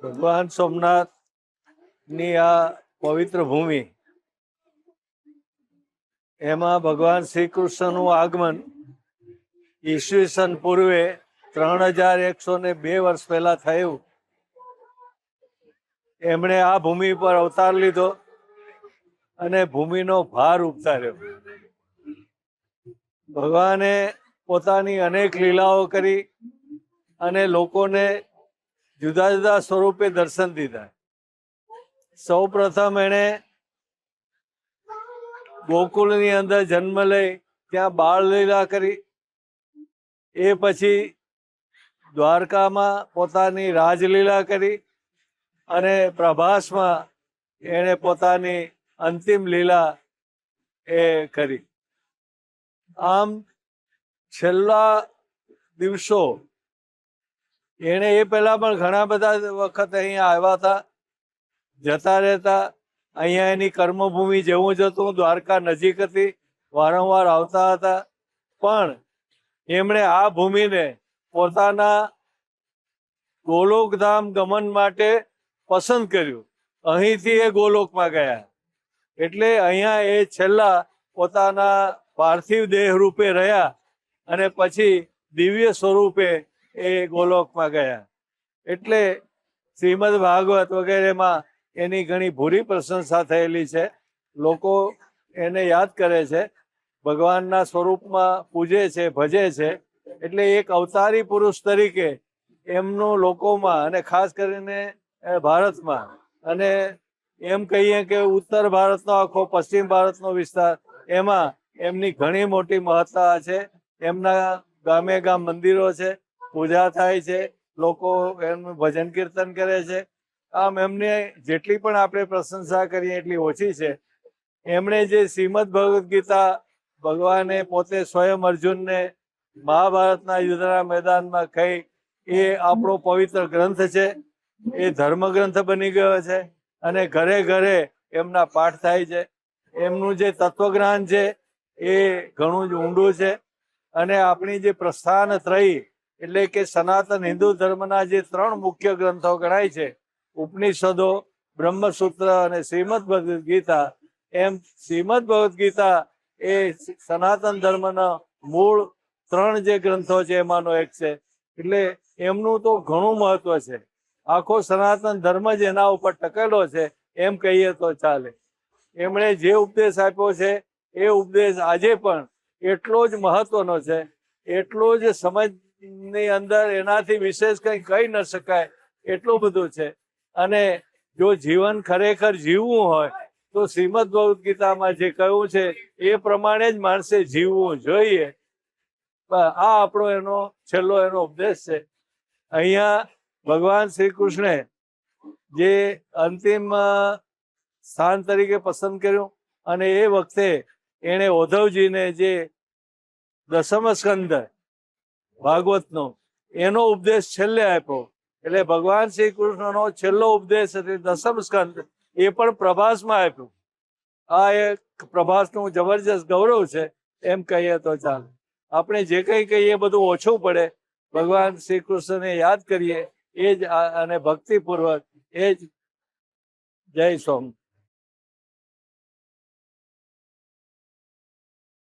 ભગવાન સોમનાથની આ પવિત્ર ભૂમિ, એમાં ભગવાન શ્રી કૃષ્ણનું આગમન ઈસવીસન પૂર્વે 3102 વર્ષ પહેલા થયું. એમણે આ ભૂમિ પર અવતાર લીધો અને ભૂમિનો ભાર ઉતાર્યો. ભગવાને પોતાની અનેક લીલાઓ કરી અને લોકોને જુદા જુદા સ્વરૂપે દર્શન દીધા. સૌ પ્રથમ એણે ગોકુળની અંદર જન્મ લઈ ત્યાં બાળ લીલા કરી. એ પછી દ્વારકામાં પોતાની રાજલીલા કરી અને પ્રભાસમાં એણે પોતાની અંતિમ લીલા એ કરી. આમ છેલ્લા દિવસો એણે એ પહેલા પણ ઘણા બધા વખત અહીંયા આવ્યા હતા, જતા રહેતા. અહીંયા એની કર્મભૂમિ જેવું જ હતું, દ્વારકા નજીક હતી, વારંવાર આવતા હતા. પણ એમણે આ ભૂમિને પોતાના ગોલોકધામ ગમન માટે પસંદ કર્યું. અહીંથી એ ગોલોકમાં ગયા. એટલે અહીંયા એ છેલ્લા પોતાના પાર્થિવ દેહ રૂપે રહ્યા અને પછી દિવ્ય સ્વરૂપે એ ગોલોકમાં ગયા. એટલે શ્રીમદ ભાગવત વગેરેમાં એની ઘણી ભૂરી પ્રશંસા થયેલી છે. લોકો એને યાદ કરે છે, ભગવાનના સ્વરૂપમાં પૂજે છે, ભજે છે. એટલે એક અવતારી પુરુષ તરીકે એમનું લોકોમાં અને ખાસ કરીને ભારતમાં અને એમ કહીએ કે ઉત્તર ભારતનો આખો પશ્ચિમ ભારતનો વિસ્તાર, એમાં એમની ઘણી મોટી મહત્તા છે. એમના ગામે ગામ મંદિરો છે, પૂજા થાય છે, લોકો એમનું ભજન કીર્તન કરે છે. આમ એમને જેટલી પણ આપણે પ્રશંસા કરીએ એટલી ઓછી છે. એમણે જે શ્રીમદ ભગવદ્ ગીતા ભગવાને પોતે સ્વયં અર્જુનને મહાભારતના યુદ્ધના મેદાનમાં કહી, એ આપણો પવિત્ર ગ્રંથ છે. એ ધર્મગ્રંથ બની ગયો છે અને ઘરે ઘરે એમના પાઠ થાય છે. એમનું જે તત્વજ્ઞાન છે એ ઘણું જ ઊંડું છે. અને આપણી જે પ્રસ્થાન ત્રયી એટલે કે સનાતન હિન્દુ ધર્મના જે 3 મુખ્ય ગ્રંથો ગણાય છે, ઉપનિષદો, બ્રહ્મસૂત્ર અને શ્રીમદ ભગવદ્ ગીતા, એમ શ્રીમદ ભગવદ્ ગીતા એ સનાતન ધર્મના મૂળ 3 જે ગ્રંથો છે એમાંનો એક છે. એટલે એમનું તો ઘણું મહત્વ છે. આખો સનાતન ધર્મ જ એના ઉપર ટકેલો છે એમ કહીએ તો ચાલે. એમણે જે ઉપદેશ આપ્યો છે એ ઉપદેશ આજે પણ એટલો જ મહત્વનો છે, એટલો જ સમજની અંદર એનાથી વિશેષ કંઈ કહી ન શકાય એટલું બધું છે. અને જો જીવન ખરેખર જીવવું હોય તો શ્રીમદ ભગવદ્ ગીતામાં જે કહ્યું છે એ પ્રમાણે જ માણસે જીવવું જોઈએ. આ આપણો એનો છેલ્લો એનો ઉપદેશ છે. અહીંયા ભગવાન શ્રી કૃષ્ણે જે અંતિમ સ્થાન તરીકે પસંદ કર્યું અને એ વખતે એણે ઉદ્ધવજીને જે દસમ સ્કંદ ભાગવતનો એનો ઉપદેશ છેલ્લે આપ્યો. એટલે ભગવાન શ્રી કૃષ્ણનો છેલ્લો ઉપદેશ એટલે દસમ સ્કંદ એ પણ પ્રભાસમાં આપ્યું. આ એક પ્રભાસનું જબરજસ્ત ગૌરવ છે એમ કહીએ તો ચાલે. આપણે જે કંઈ કહીએ બધું ઓછું પડે. ભગવાન શ્રી કૃષ્ણને યાદ કરીએ એ જ અને ભક્તિપૂર્વક એ જ. જય સોમ.